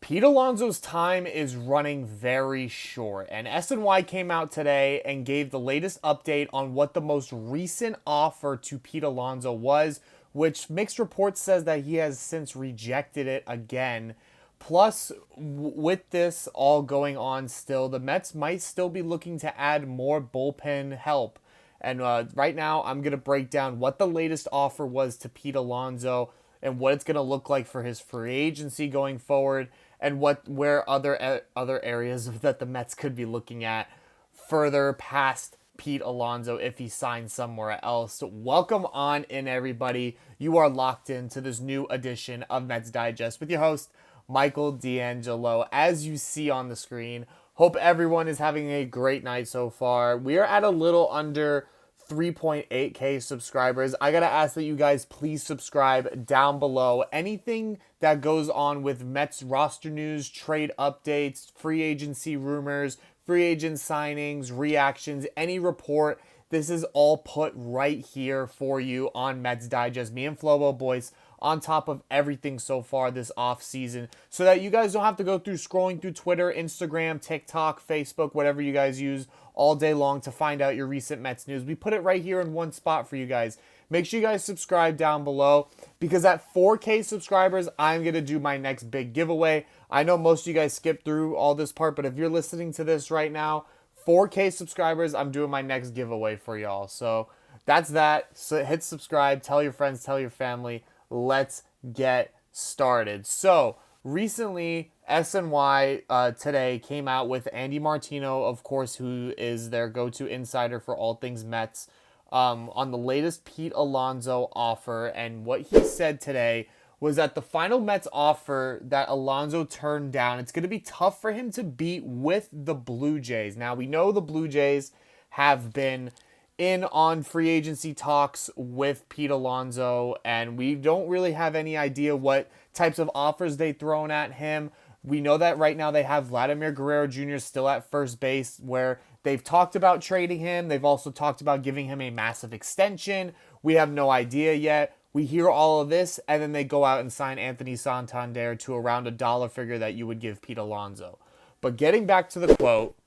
Pete Alonso's time is running very short, and SNY came out today and gave the latest update on what the most recent offer to Pete Alonso was, which mixed reports says that he has since rejected it again. Plus, with this all going on still, the Mets might still be looking to add more bullpen help. And right now, I'm going to break down what the latest offer was to Pete Alonso and what it's going to look like for his free agency going forward, and where other areas that the Mets could be looking at further past Pete Alonso if he signs somewhere else. Welcome on in, everybody. You are locked into this new edition of Mets Digest with your host, Michael DeAngelo. As you see on the screen, hope everyone is having a great night so far. We are at a little under 3.8k subscribers. I gotta ask that you guys please subscribe down below. Anything that goes on with Mets roster news, trade updates, free agency rumors, free agent signings, reactions, any report, this is all put right here for you on Mets Digest. Me and Flobo Boys on top of everything so far this off season, so that you guys don't have to go through scrolling through Twitter, Instagram, TikTok, Facebook, whatever you guys use all day long to find out your recent Mets news. We put it right here in one spot for you guys. Make sure you guys subscribe down below, because at 4K subscribers, I'm going to do my next big giveaway. I know most of you guys skipped through all this part, but if you're listening to this right now, 4K subscribers, I'm doing my next giveaway for y'all. So that's that. So hit subscribe, tell your friends, tell your family. Let's get started. So recently, SNY today came out with Andy Martino, of course, who is their go-to insider for all things Mets, on the latest Pete Alonso offer. And what he said today was that the final Mets offer that Alonso turned down, it's going to be tough for him to beat with the Blue Jays. Now, we know the Blue Jays have been in on free agency talks with Pete Alonso, and we don't really have any idea what types of offers they've thrown at him. We know that right now they have Vladimir Guerrero Jr. still at first base, where they've talked about trading him. They've also talked about giving him a massive extension. We have no idea yet. We hear all of this, and then they go out and sign Anthony Santander to around a dollar figure that you would give Pete Alonso. But getting back to the quote,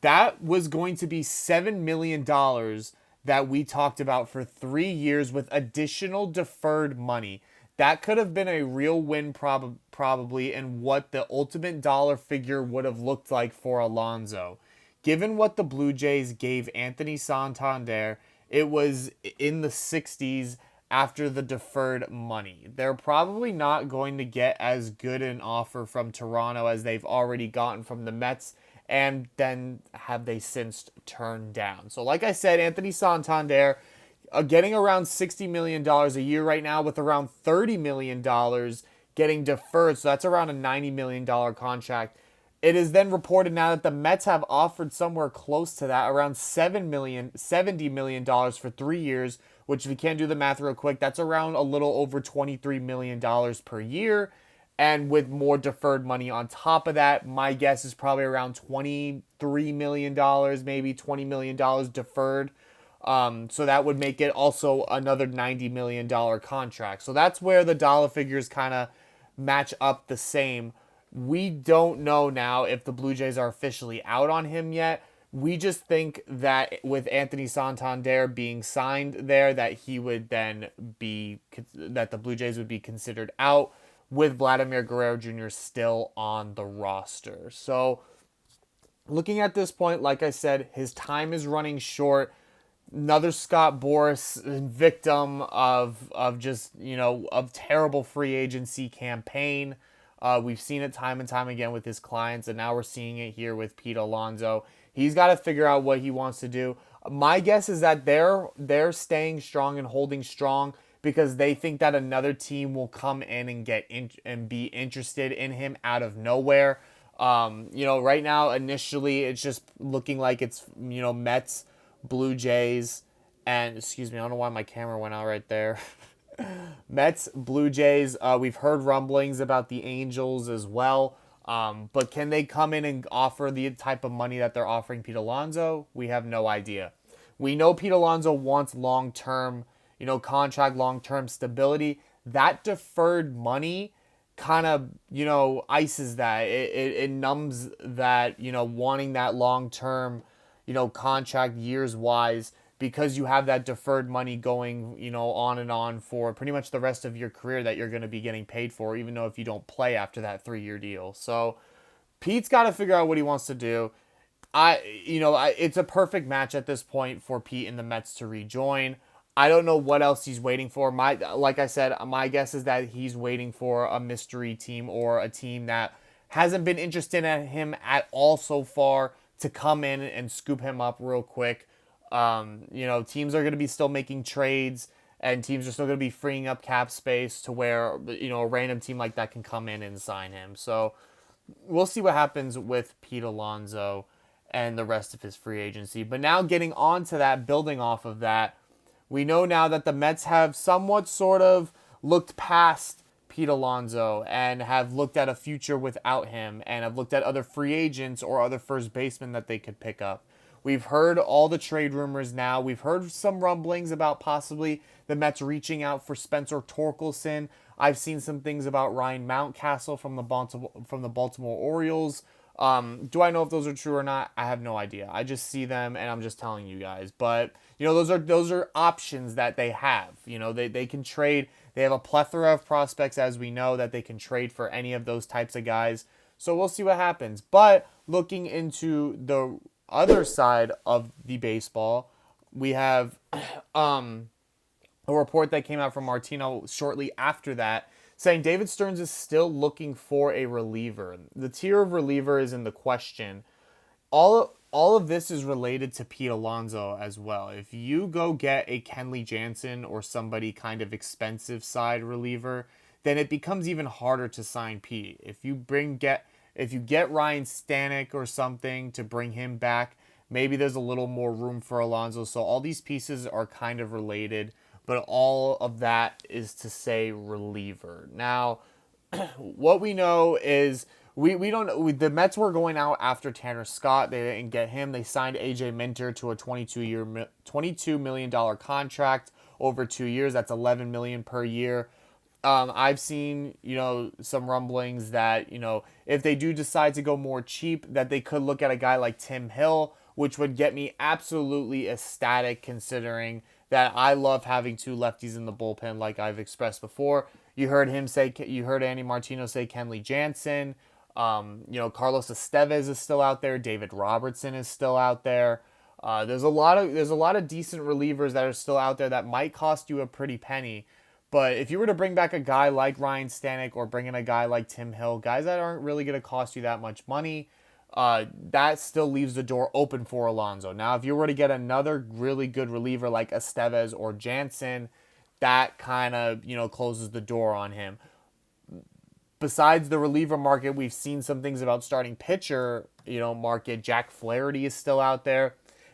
that was going to be $7 million that we talked about for 3 years with additional deferred money. That could have been a real win probably, and what the ultimate dollar figure would have looked like for Alonso. Given what the Blue Jays gave Anthony Santander, it was in the 60s after the deferred money. They're probably not going to get as good an offer from Toronto as they've already gotten from the Mets, and then have they since turned down. So like I said, Anthony Santander getting around $60 million a year right now, with around $30 million getting deferred. So that's around a $90 million contract. It is then reported now that the Mets have offered somewhere close to that, around $70 million for 3 years, which, if you can't do the math real quick, that's around a little over $23 million per year. And with more deferred money on top of that, my guess is probably around $23 million, maybe $20 million deferred. So that would make it also another $90 million contract. So that's where the dollar figures kind of match up the same. We don't know now if the Blue Jays are officially out on him yet. We just think that with Anthony Santander being signed there, that he would then be, that the Blue Jays would be considered out, with Vladimir Guerrero Jr. still on the roster. So looking at this point, like I said, his time is running short. Another Scott Boras victim of just, of terrible free agency campaign. We've seen it time and time again with his clients, and now we're seeing it here with Pete Alonso. He's got to figure out what he wants to do. My guess is that they're staying strong and holding strong because they think that another team will come in and be interested in him out of nowhere. Right now, initially, it's just looking like it's, Mets, Blue Jays, and, excuse me, I don't know why my camera went out right there. Mets, Blue Jays. We've heard rumblings about the Angels as well. But can they come in and offer the type of money that they're offering Pete Alonso? We have no idea. We know Pete Alonso wants long-term, contract, long-term stability. That deferred money kind of, ices that. It numbs that, wanting that long term, contract years wise, because you have that deferred money going, on and on for pretty much the rest of your career that you're going to be getting paid for, even though if you don't play after that 3-year deal. So Pete's got to figure out what he wants to do. It's a perfect match at this point for Pete and the Mets to rejoin. I don't know what else he's waiting for. Like I said, my guess is that he's waiting for a mystery team or a team that hasn't been interested in him at all so far to come in and scoop him up real quick. Teams are going to be still making trades, and teams are still going to be freeing up cap space to where, a random team like that can come in and sign him. So we'll see what happens with Pete Alonso and the rest of his free agency. But now getting on to that, building off of that, we know now that the Mets have somewhat sort of looked past Pete Alonso and have looked at a future without him and have looked at other free agents or other first basemen that they could pick up. We've heard all the trade rumors now. We've heard some rumblings about possibly the Mets reaching out for Spencer Torkelson. I've seen some things about Ryan Mountcastle from the Baltimore Orioles. Do I know if those are true or not? I have no idea. I just see them and I'm just telling you guys. But those are options that they have. They can trade. They have a plethora of prospects, as we know, that they can trade for any of those types of guys. So we'll see what happens. But looking into the other side of the baseball, we have a report that came out from Martino shortly after that saying David Stearns is still looking for a reliever. The tier of reliever is in the question. All of this is related to Pete Alonso as well. If you go get a Kenley Jansen or somebody kind of expensive side reliever, then it becomes even harder to sign Pete. If you get Ryan Stanek or something to bring him back, maybe there's a little more room for Alonso. So all these pieces are kind of related, but all of that is to say reliever. Now, what we know is we don't know. The Mets were going out after Tanner Scott. They didn't get him. They signed AJ Minter to a $22 million contract over 2 years. That's $11 million per year. I've seen, some rumblings that, if they do decide to go more cheap, that they could look at a guy like Tim Hill, which would get me absolutely ecstatic considering that I love having two lefties in the bullpen, like I've expressed before. You heard Andy Martino say Kenley Jansen. Carlos Estevez is still out there. David Robertson is still out there. There's a lot of decent relievers that are still out there that might cost you a pretty penny. But if you were to bring back a guy like Ryan Stanek or bring in a guy like Tim Hill, guys that aren't really going to cost you that much money, that still leaves the door open for Alonso. Now, if you were to get another really good reliever like Estevez or Jansen, that kind of, closes the door on him. Besides the reliever market, we've seen some things about starting pitcher, market. Jack Flaherty is still out there.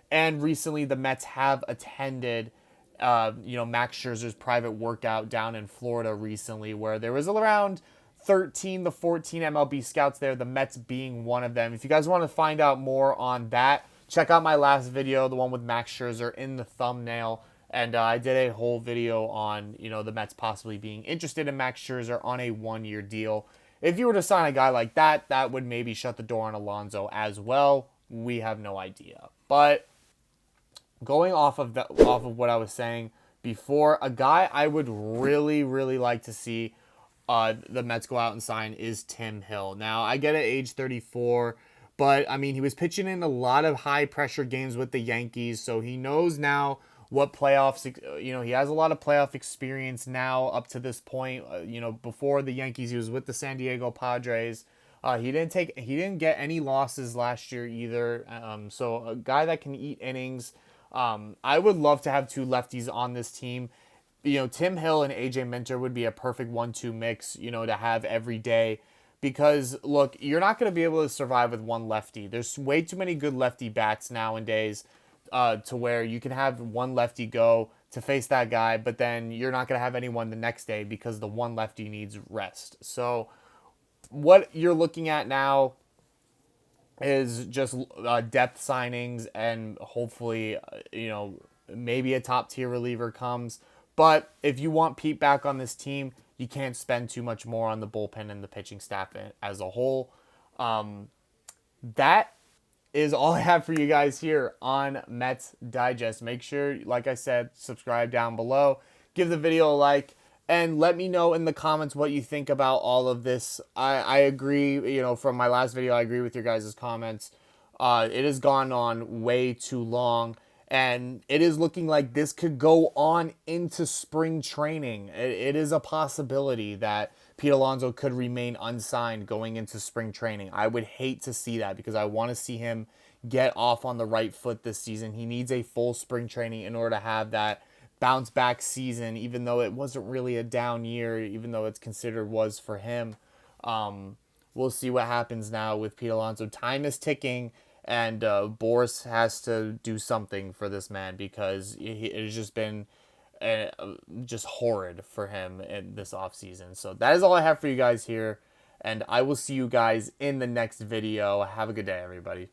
And recently the Mets have attended Max Scherzer's private workout down in Florida recently, where there was around 13 to 14 MLB scouts there, the Mets being one of them. If you guys want to find out more on that, check out my last video, the one with Max Scherzer in the thumbnail. And I did a whole video on, the Mets possibly being interested in Max Scherzer on a 1-year deal. If you were to sign a guy like that, that would maybe shut the door on Alonso as well. We have no idea. But going off of what I was saying before, a guy I would really, really like to see the Mets go out and sign is Tim Hill. Now, I get at age 34, but he was pitching in a lot of high pressure games with the Yankees, so he knows now what playoffs, he has a lot of playoff experience now up to this point. Before the Yankees, he was with the San Diego Padres. He didn't get any losses last year either. So a guy that can eat innings. I would love to have two lefties on this team. Tim Hill and AJ Minter would be a perfect 1-2 mix, to have every day. Because, look, you're not going to be able to survive with one lefty. There's way too many good lefty bats nowadays to where you can have one lefty go to face that guy, but then you're not going to have anyone the next day because the one lefty needs rest. So what you're looking at now is just depth signings and hopefully, maybe a top tier reliever comes. But if you want Pete back on this team, you can't spend too much more on the bullpen and the pitching staff as a whole. That is all I have for you guys here on Mets Digest. Make sure, like I said, subscribe down below, give the video a like, and let me know in the comments what you think about all of this. I agree, from my last video, I agree with your guys' comments. It has gone on way too long, and it is looking like this could go on into spring training. It is a possibility that Pete Alonso could remain unsigned going into spring training. I would hate to see that because I want to see him get off on the right foot this season. He needs a full spring training in order to have that bounce back season, even though it wasn't really a down year, even though it's considered was for him. We'll see what happens now with Pete Alonso. Time is ticking, and Boris has to do something for this man because it has just been just horrid for him in this offseason. So that is all I have for you guys here, and I will see you guys in the next video. Have a good day, everybody.